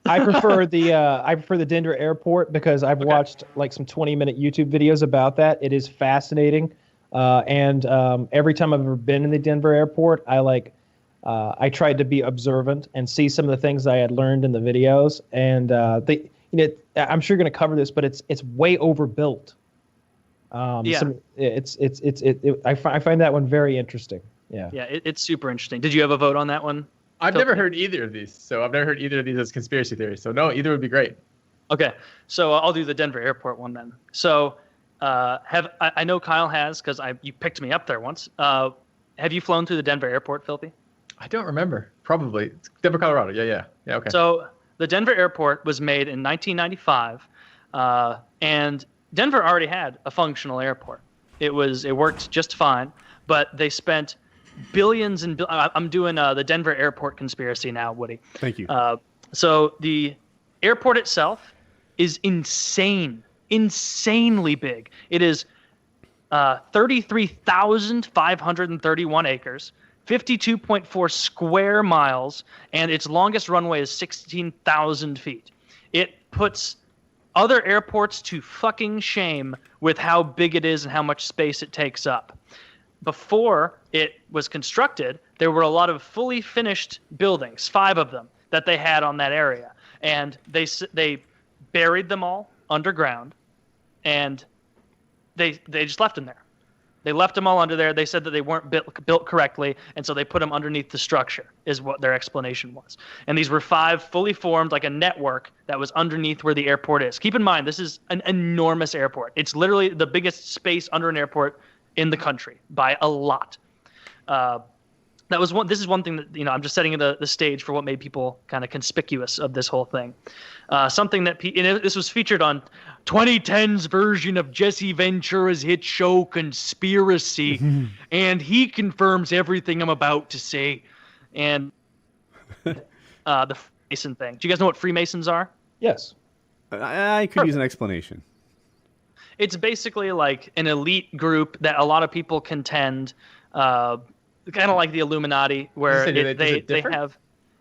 I prefer the Denver airport because I've watched like some 20-minute YouTube videos about that. It is fascinating, and every time I've ever been in the Denver airport, I tried to be observant and see some of the things I had learned in the videos. And I'm sure you're going to cover this, but it's way overbuilt. Yeah. I find that one very interesting. Yeah. Yeah, it's super interesting. Did you have a vote on that one? I've never heard either of these, so I've never heard either of these as conspiracy theories. So no, either would be great. Okay, so I'll do the Denver airport one then. So I know Kyle has because you picked me up there once. Have you flown through the Denver airport, Filthy? I don't remember. Probably. It's Denver, Colorado. Yeah. Okay. So the Denver airport was made in 1995, and Denver already had a functional airport. It worked just fine, but they spent billions and I'm doing the Denver airport conspiracy now, Woody. Thank you. So the airport itself is insanely big. It is 33,531 acres, 52.4 square miles, and its longest runway is 16,000 feet. It puts other airports to fucking shame with how big it is and how much space it takes up. Before it was constructed, there were a lot of fully finished buildings, 5 of them, that they had on that area. And they buried them all underground, and they just left them there. They left them all under there. They said that they weren't built correctly, and so they put them underneath the structure, is what their explanation was. And these were 5 fully formed, like a network that was underneath where the airport is. Keep in mind, this is an enormous airport. It's literally the biggest space under an airport in the country by a lot. This is one thing that, I'm just setting the stage for what made people kind of conspicuous of this whole thing. Something that this was featured on 2010's version of Jesse Ventura's hit show Conspiracy, and he confirms everything I'm about to say. And the Freemason thing. Do you guys know what Freemasons are? Yes. I could use an explanation. It's basically like an elite group that a lot of people contend, kind of like the Illuminati, where they have.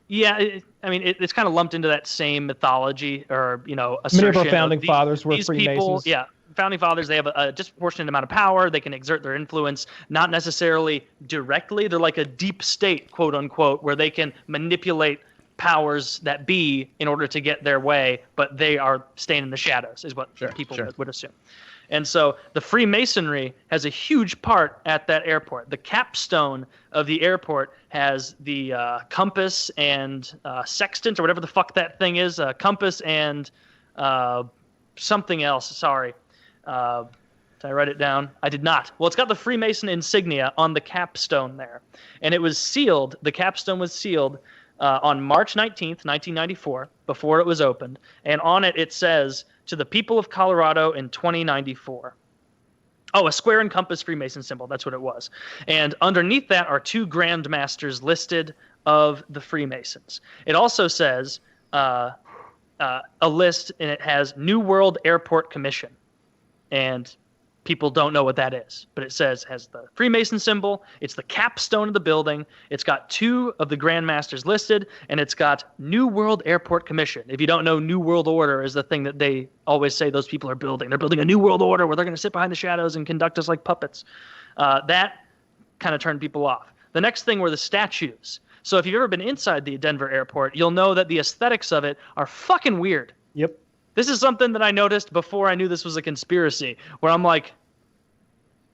Yeah, it's kind of lumped into that same mythology or assertion. Many of our founding fathers were Freemasons. Founding fathers, they have a disproportionate amount of power. They can exert their influence, not necessarily directly. They're like a deep state, quote unquote, where they can manipulate powers that be in order to get their way, but they are staying in the shadows, is what people would assume. And so the Freemasonry has a huge part at that airport. The capstone of the airport has the compass and sextant, or whatever the fuck that thing is, compass and something else. Sorry. Did I write it down? I did not. Well, it's got the Freemason insignia on the capstone there. And it was sealed. The capstone was sealed on March 19th, 1994, before it was opened. And on it, it says, "To the people of Colorado in 2094. Oh, a square and compass Freemason symbol. That's what it was. And underneath that are 2 Grand Masters listed of the Freemasons. It also says a list, and it has New World Airport Commission. And people don't know what that is, but it has the Freemason symbol. It's the capstone of the building. It's got 2 of the Grand Masters listed, and it's got New World Airport Commission. If you don't know, New World Order is the thing that they always say those people are building. They're building a New World Order where they're going to sit behind the shadows and conduct us like puppets. That kind of turned people off. The next thing were the statues. So if you've ever been inside the Denver airport, you'll know that the aesthetics of it are fucking weird. Yep. This is something that I noticed before I knew this was a conspiracy, where I'm like,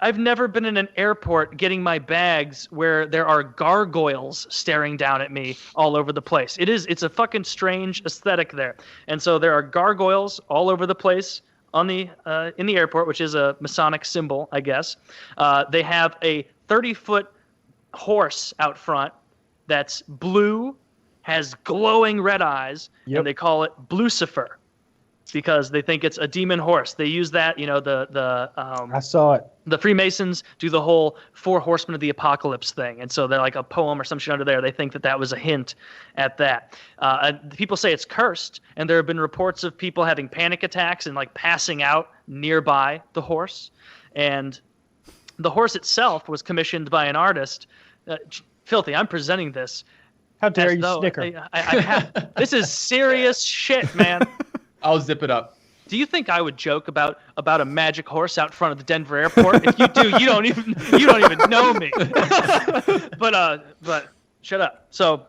I've never been in an airport getting my bags where there are gargoyles staring down at me all over the place. It's a fucking strange aesthetic there. And so there are gargoyles all over the place in the airport, which is a Masonic symbol, I guess. They have a 30-foot horse out front that's blue, has glowing red eyes, and they call it Blucifer because they think it's a demon horse. They use that, I saw it. The Freemasons do the whole 4 horsemen of the apocalypse thing. And so they're like a poem or some shit under there. They think that was a hint at that. People say it's cursed, and there have been reports of people having panic attacks and like passing out nearby the horse. And the horse itself was commissioned by an artist. Filthy, I'm presenting this. How dare as you though snicker? this is serious shit, man. I'll zip it up. Do you think I would joke about a magic horse out front of the Denver airport? If you do, you don't even know me. but shut up. So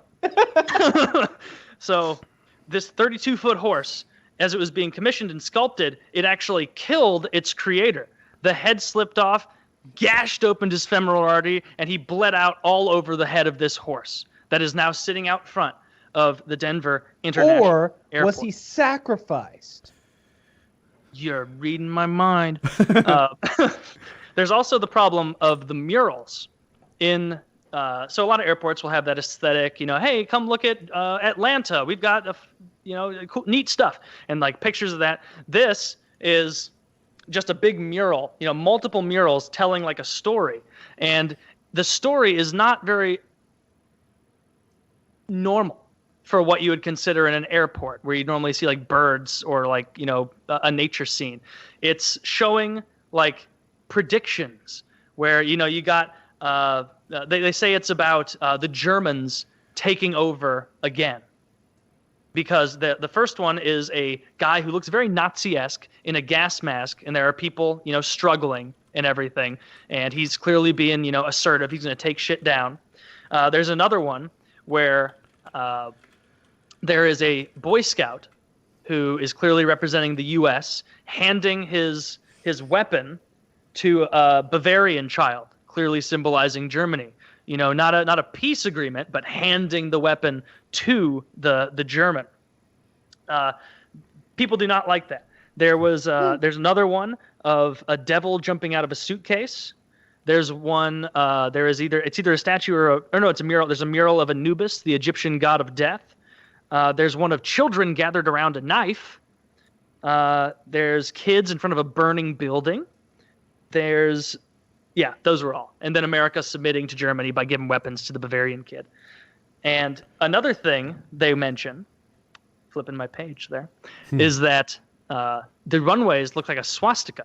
this 32-foot horse, as it was being commissioned and sculpted, it actually killed its creator. The head slipped off, gashed open his femoral artery, and he bled out all over the head of this horse that is now sitting out front of the Denver International Or Airport. was he sacrificed? You're reading my mind. There's also the problem of the murals in. So a lot of airports will have that aesthetic, hey, come look at Atlanta. We've got, cool, neat stuff. And like pictures of that. This is just a big mural, multiple murals telling like a story. And the story is not very normal for what you would consider in an airport where you normally see like birds or like, a nature scene. It's showing like predictions where, you got, they say it's about the Germans taking over again. Because the first one is a guy who looks very Nazi-esque in a gas mask, and there are people, struggling and everything. And he's clearly being, assertive. He's going to take shit down. There's another one where there is a Boy Scout who is clearly representing the U.S., handing his weapon to a Bavarian child, clearly symbolizing Germany. Not a peace agreement, but handing the weapon to the German. People do not like that. There's another one of a devil jumping out of a suitcase. There's one. It's either a statue or it's a mural. There's a mural of Anubis, the Egyptian god of death. There's one of children gathered around a knife. There's kids in front of a burning building. Yeah, those were all. And then America submitting to Germany by giving weapons to the Bavarian kid. And another thing they mention, flipping my page there, is that the runways look like a swastika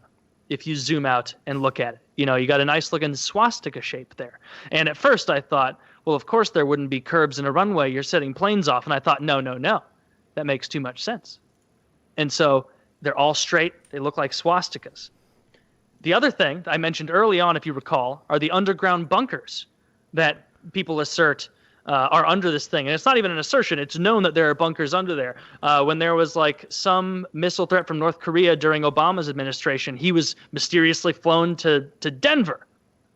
if you zoom out and look at it. You got a nice looking swastika shape there. And at first I thought, well, of course there wouldn't be curbs in a runway. You're setting planes off. And I thought, no. That makes too much sense. And so they're all straight. They look like swastikas. The other thing I mentioned early on, if you recall, are the underground bunkers that people assert are under this thing. And it's not even an assertion. It's known that there are bunkers under there. When there was like some missile threat from North Korea during Obama's administration, he was mysteriously flown to Denver,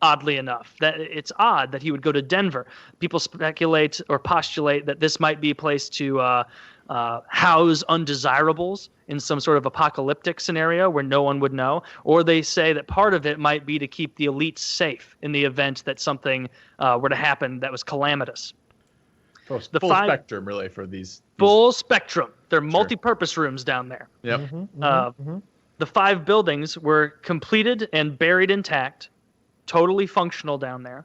oddly enough. That it's odd that he would go to Denver. People speculate or postulate that this might be a place to house undesirables in some sort of apocalyptic scenario where no one would know, or they say that part of it might be to keep the elites safe in the event that something were to happen that was calamitous. Full spectrum, really, for these. Full spectrum. They're multi-purpose rooms down there. Yep. The 5 buildings were completed and buried intact, totally functional down there.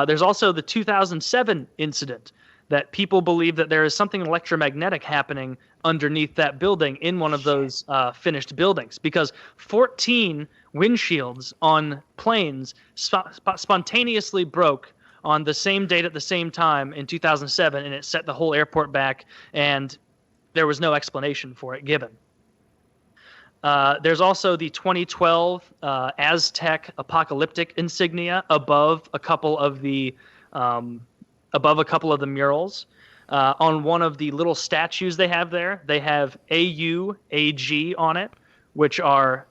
There's also the 2007 incident that people believe that there is something electromagnetic happening underneath that building in one of those finished buildings, because 14 windshields on planes spontaneously broke on the same date at the same time in 2007, and it set the whole airport back, and there was no explanation for it given. There's also the 2012 Aztec apocalyptic insignia above a couple of the murals. On one of the little statues they have there, they have AU, AG on it, which are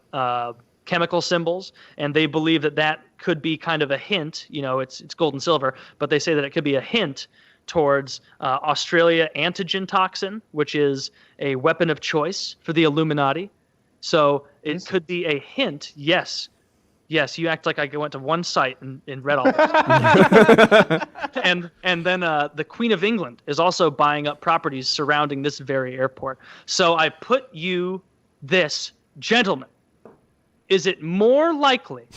chemical symbols, and they believe that could be kind of a hint. It's gold and silver, but they say that it could be a hint towards Australia antigen toxin, which is a weapon of choice for the Illuminati. So it could be a hint. Yes, you act like I went to one site and read all this. and then the Queen of England is also buying up properties surrounding this very airport. So I put you this, gentlemen. Is it more likely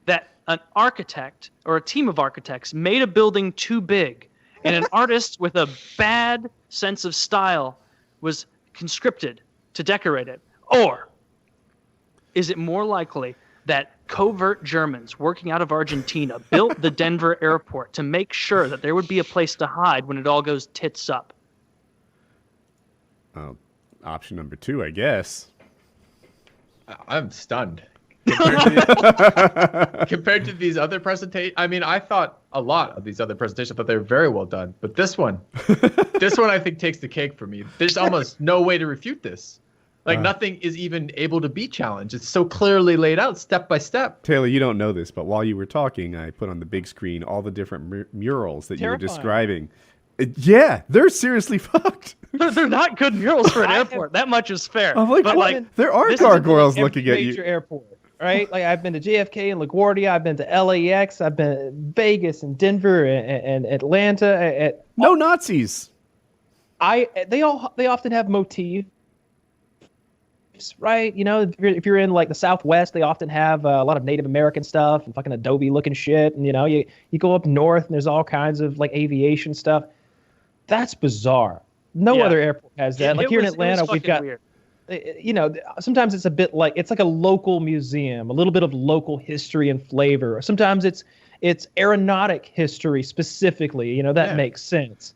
that an architect or a team of architects made a building too big and an artist with a bad sense of style was conscripted to decorate it? Or is it more likely that covert Germans working out of Argentina built the Denver airport to make sure that there would be a place to hide when it all goes tits up? Option number 2, I guess. I'm stunned. Compared to these other presentations, I mean, I thought a lot of these other presentations. I thought they were very well done, but this one I think takes the cake for me. There's almost no way to refute this. Like nothing is even able to be challenged. It's so clearly laid out step by step. Taylor, you don't know this, but while you were talking, I put on the big screen all the different murals that you were describing. Yeah, they're seriously fucked. They're not good murals for an airport. That much is fair. I'm like, but like there are gargoyles looking at you. Major airport, right? Like I've been to JFK and LaGuardia. I've been to LAX. I've been to Vegas and Denver and Atlanta. No Nazis. They often have motifs, right? You know, if you're in like the Southwest, they often have a lot of Native American stuff and fucking Adobe looking shit. And you know, you go up north and there's all kinds of like aviation stuff. That's bizarre. No other airport has that. Like here in Atlanta, we've got, weird. You know, sometimes it's a bit like, it's like a local museum, a little bit of local history and flavor. Sometimes it's aeronautic history specifically, you know, that makes sense.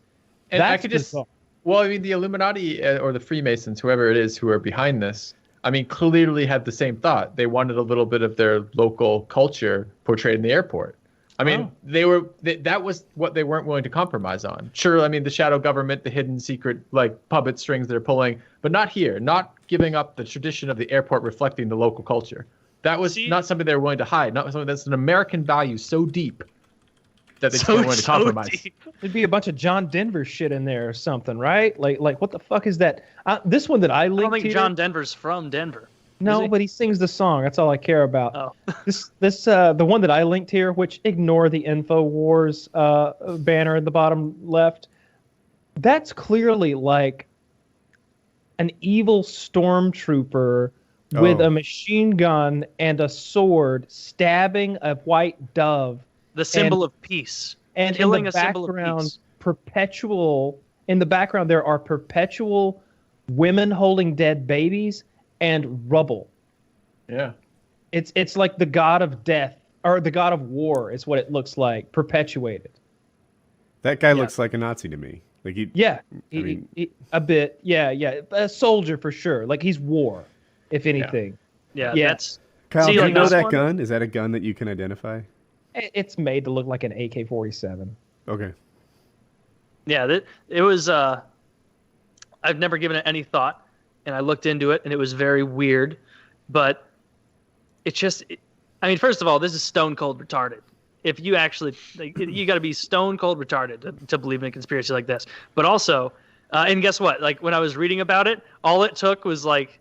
And I could just, well, I mean, the Illuminati or the Freemasons, whoever it is who are behind this, I mean, clearly had the same thought. They wanted a little bit of their local culture portrayed in the airport. I mean, that was what they weren't willing to compromise on. Sure, I mean, the shadow government, the hidden secret, like puppet strings they're pulling, but not here, not giving up the tradition of the airport reflecting the local culture. That was not something they were willing to hide, not something that's an American value so deep that they weren't willing to compromise. Deep. There'd be a bunch of John Denver shit in there or something, right? Like what the fuck is that? This one that I linked I don't think here, John Denver's from Denver. No, but he sings the song. That's all I care about. Oh. This the one that I linked here, which ignore the InfoWars banner at the bottom left. That's clearly like an evil stormtrooper with a machine gun and a sword stabbing a white dove. The symbol of peace. And killing in the a symbol of background, peace. in the background, there are perpetual women holding dead babies and rubble. Yeah. It's like the god of death or the god of war is what it looks like, perpetuated. That guy looks like a Nazi to me. Like a bit. Yeah. A soldier for sure. Like he's war, if anything. Yeah. That's Kyle, do you like know this that one? gun? Is that a gun that you can identify? It's made to look like an AK-47. Okay. Yeah, it was. I've never given it any thought, and I looked into it, and it was very weird. But it's just, I mean, first of all, this is stone cold retarded. If you actually, you got to be stone cold retarded to believe in a conspiracy like this. But also, and guess what? Like when I was reading about it, all it took was like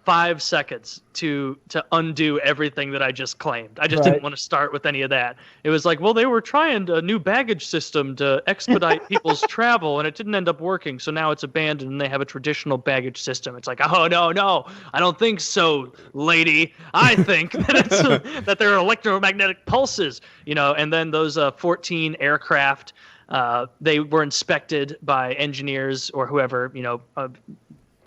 5 seconds to undo everything that I just claimed. I just didn't want to start with any of that. It was like, well, they were trying a new baggage system to expedite people's travel, and it didn't end up working. So now it's abandoned, and they have a traditional baggage system. It's like, oh no, I don't think so, lady. I think that there are electromagnetic pulses, you know. And then those 14 aircraft, they were inspected by engineers or whoever, you know.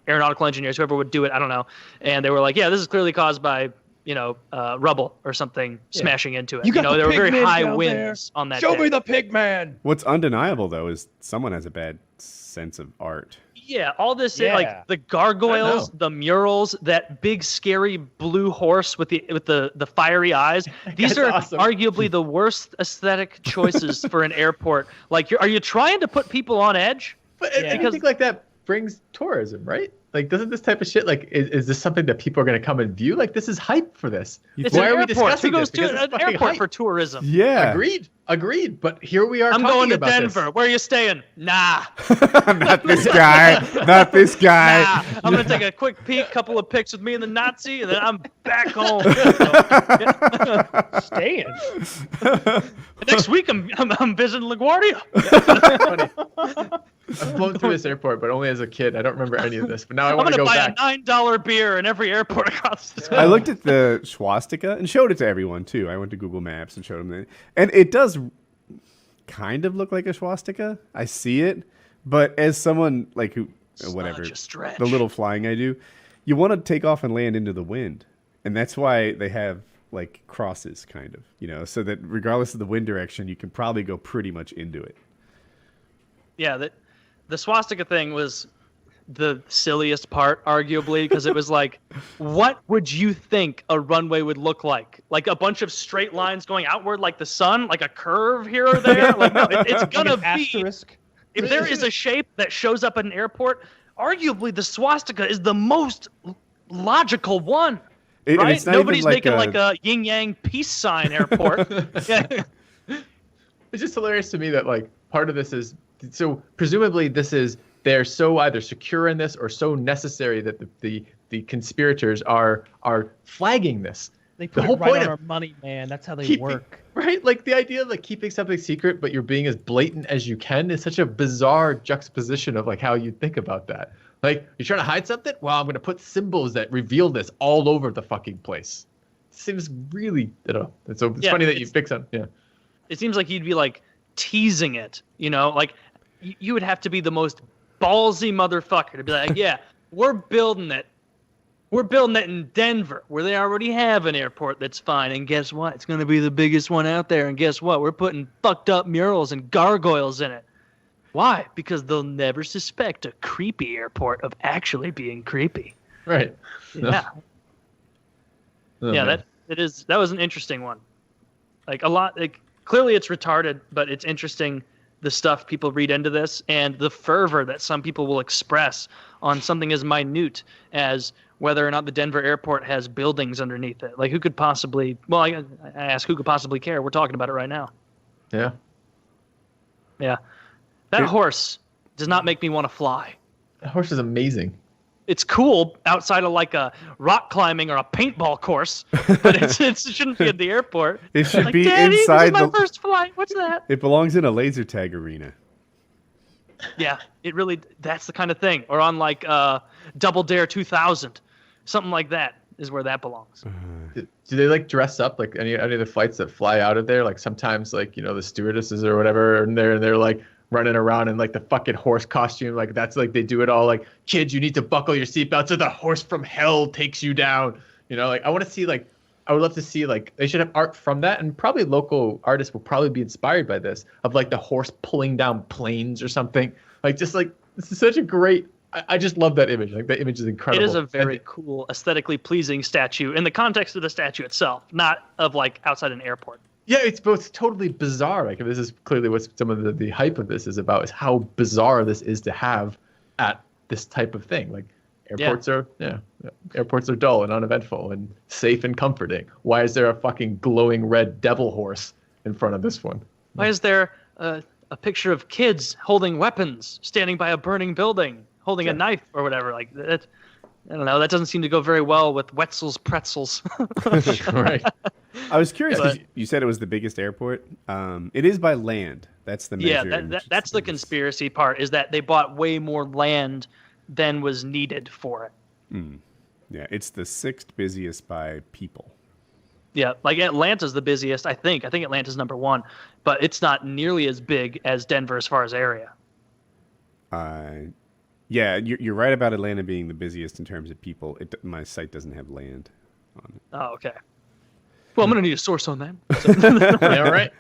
Aeronautical engineers, whoever would do it, I don't know. And they were like, yeah, this is clearly caused by, you know, rubble or something smashing into it. You know, there were very high winds on that day. Show me the pig man. What's undeniable, though, is someone has a bad sense of art. Yeah, all this, like the gargoyles, the murals, that big scary blue horse with the fiery eyes. These are arguably the worst aesthetic choices for an airport. Like, are you trying to put people on edge? But anything like that brings tourism, right? Like, doesn't this type of shit, like, is this something that people are going to come and view? Like, this is hype for this. It's an airport. Who goes to an airport for tourism? Yeah. Agreed. But here we are. I'm going to Denver. Where are you staying? Nah. Not this guy. Not this guy. Nah. I'm going to take a quick peek, couple of pics with me and the Nazi, and then I'm back home. Staying. Next week, I'm visiting LaGuardia. I've flown through this airport, but only as a kid. I don't remember any of this. But now I I'm want to going go to back. buy a $9 beer in every airport across the country. I looked at the swastika and showed it to everyone, too. I went to Google Maps and showed them that. And it does kind of look like a swastika. I see it. But as someone, like, who, whatever, the little flying I do, you want to take off and land into the wind. And that's why they have like crosses, kind of, so that regardless of the wind direction, you can probably go pretty much into it. Yeah, the swastika thing was the silliest part, arguably, because it was like, what would you think a runway would look like? Like a bunch of straight lines going outward like the sun, like a curve here or there? Like, no, it's gonna be asterisk. If there is a shape that shows up at an airport, arguably the swastika is the most logical one. Right? Nobody's making like a yin yang peace sign airport. Yeah. It's just hilarious to me that like part of this is so presumably they're so either secure in this or so necessary that the conspirators are flagging this. They put it right on our money, man. That's how they work. Right? Like the idea of like keeping something secret, but you're being as blatant as you can is such a bizarre juxtaposition of like how you think about that. Like, you're trying to hide something? Well, I'm going to put symbols that reveal this all over the fucking place. It seems really, So it's funny that you pick on. Yeah. It seems like you'd be like teasing it, like you would have to be the most ballsy motherfucker to be like, yeah, we're building it. We're building it in Denver, where they already have an airport that's fine. And guess what? It's going to be the biggest one out there. And guess what? We're putting fucked up murals and gargoyles in it. Why? Because they'll never suspect a creepy airport of actually being creepy. Right. Yeah. Oh, yeah, man. that was an interesting one. Like a lot, like clearly it's retarded, but it's interesting the stuff people read into this and the fervor that some people will express on something as minute as whether or not the Denver airport has buildings underneath it. Like who could possibly, well, I ask who could possibly care? We're talking about it right now. Yeah. Yeah. That horse does not make me want to fly. That horse is amazing. It's cool outside of like a rock climbing or a paintball course, but it shouldn't be at the airport. It should like, be Daddy, inside this is my first flight. What's that? It belongs in a laser tag arena. Yeah, it really. That's the kind of thing. Or on like Double Dare 2000, something like that is where that belongs. Do they like dress up like any of the flights that fly out of there? Like sometimes like the stewardesses or whatever, and they're like running around in like the fucking horse costume. Like that's like they do it all like, kids, you need to buckle your seatbelts or the horse from hell takes you down. Like I want to see like, I would love to see like, they should have art from that, and probably local artists will probably be inspired by this, of like the horse pulling down planes or something. Like just like, this is such a great, I just love that image. Like that image is incredible. It is a very cool, aesthetically pleasing statue in the context of the statue itself, not of like outside an airport. Yeah, it's both totally bizarre. Like this is clearly what some of the hype of this is about, is how bizarre this is to have at this type of thing. Like airports airports are dull and uneventful and safe and comforting. Why is there a fucking glowing red devil horse in front of this one? Why is there a picture of kids holding weapons, standing by a burning building, holding a knife or whatever? Like that, I don't know. That doesn't seem to go very well with Wetzel's Pretzels. Right. I was curious. You said it was the biggest airport. It is by land. That's the measure. Yeah, that's the conspiracy part, is that they bought way more land than was needed for it. Yeah, it's the 6th busiest by people. Yeah, like Atlanta's the busiest, I think. I think Atlanta's number 1, but it's not nearly as big as Denver as far as area. Yeah, you're right about Atlanta being the busiest in terms of people. My site doesn't have land on it. Oh, okay. Well, I'm going to need a source on that. Yeah, right.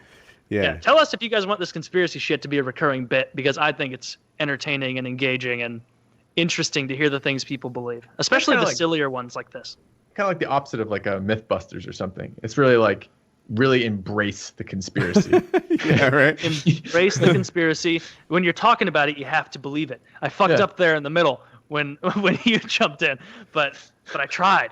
Yeah. Tell us if you guys want this conspiracy shit to be a recurring bit, because I think it's entertaining and engaging and interesting to hear the things people believe, especially the sillier ones like this. Kind of like the opposite of like a Mythbusters or something. It's really like, really embrace the conspiracy. Yeah, right. Embrace the conspiracy. When you're talking about it, you have to believe it. I fucked up there in the middle when you jumped in, but I tried.